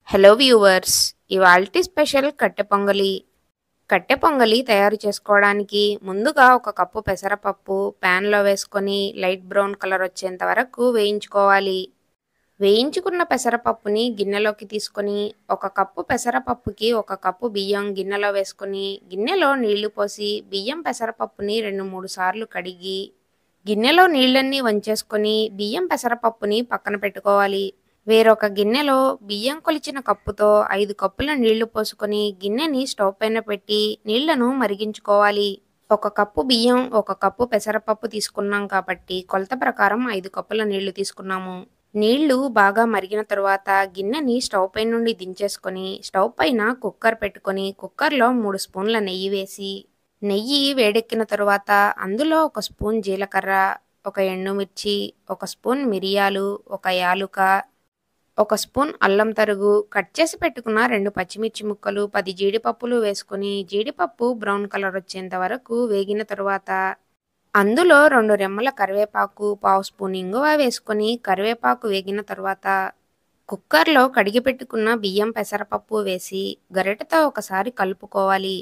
Hello viewers, ఇవాల్టి special కట్టె పొంగలి. కట్టె పొంగలి తయారు చేసుకోవడానికి ముందుగా ఒక కప్పు పెసరపప్పు ప్యాన్లో వేసుకొని లైట్ బ్రౌన్ కలర్ వచ్చేంత వరకు వేయించుకోవాలి. వేయించుకున్న పెసరపప్పుని గిన్నెలోకి తీసుకొని ఒక కప్పు పెసరపప్పుకి ఒక కప్పు బియ్యం గిన్నెలో వేసుకొని గిన్నెలో నీళ్లు పోసి బియ్యం పెసరపప్పుని 2-3 సార్లు కడిగి గిన్నెలో నీళ్ళన్నీ వంచేసుకొని బియ్యం పెసరపప్పుని పక్కన పెట్టుకోవాలి. వేరొక గిన్నెలో బియ్యం కొలిచిన కప్పుతో 5 కప్పుల నీళ్లు పోసుకొని గిన్నెని స్టవ్ పైన పెట్టి నీళ్లను మరిగించుకోవాలి. ఒక కప్పు బియ్యం ఒక కప్పు పెసరపప్పు తీసుకున్నాం కాబట్టి కొలత ప్రకారం 5 కప్పుల నీళ్లు తీసుకున్నాము. నీళ్లు బాగా మరిగిన తరువాత గిన్నెని స్టవ్ పై నుండి దించేసుకొని స్టవ్ పైన కుక్కర్ పెట్టుకొని కుక్కర్లో 3 స్పూన్ల నెయ్యి వేసి నెయ్యి వేడెక్కిన తరువాత అందులో 1 స్పూన్ జీలకర్ర, 1 ఎండుమిర్చి, 1 స్పూన్ మిరియాలు, 1 యాలుక, 1 స్పూన్ అల్లం తరుగు, కట్ చేసి పెట్టుకున్న 2 పచ్చిమిర్చి ముక్కలు, 10 జీడిపప్పులు వేసుకొని జీడిపప్పు బ్రౌన్ కలర్ వచ్చేంత వరకు వేగిన తరువాత అందులో 2 రెమ్మల కరివేపాకు, పావు స్పూన్ ఇంగువ వేసుకొని కరివేపాకు వేగిన తరువాత కుక్కర్లో కడిగి పెట్టుకున్న బియ్యం పెసరపప్పు వేసి గరిటెతో ఒకసారి కలుపుకోవాలి.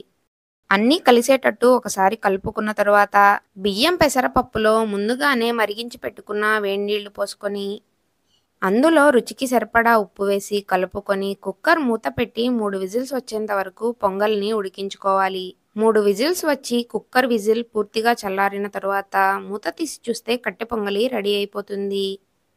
అన్నీ కలిసేటట్టు ఒకసారి కలుపుకున్న తరువాత బియ్యం పెసరపప్పులో ముందుగానే మరిగించి పెట్టుకున్న వేడినీళ్లు పోసుకొని అందులో రుచికి సరిపడా ఉప్పు వేసి కలుపుకొని కుక్కర్ మూత పెట్టి 3 విజిల్స్ వచ్చేంత వరకు పొంగల్ని ఉడికించుకోవాలి. 3 విజిల్స్ వచ్చి కుక్కర్ విజిల్ పూర్తిగా చల్లారిన తరువాత మూత తీసి చూస్తే కట్టె పొంగలి రెడీ అయిపోతుంది.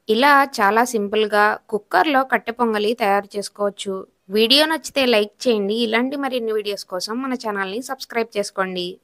ఇలా చాలా సింపుల్గా కుక్కర్లో కట్టె పొంగలి తయారు చేసుకోవచ్చు. వీడియో నచ్చితే లైక్ చేయండి. ఇలాంటి మరిన్ని వీడియోస్ కోసం మన ఛానల్ని సబ్స్క్రైబ్ చేసుకోండి.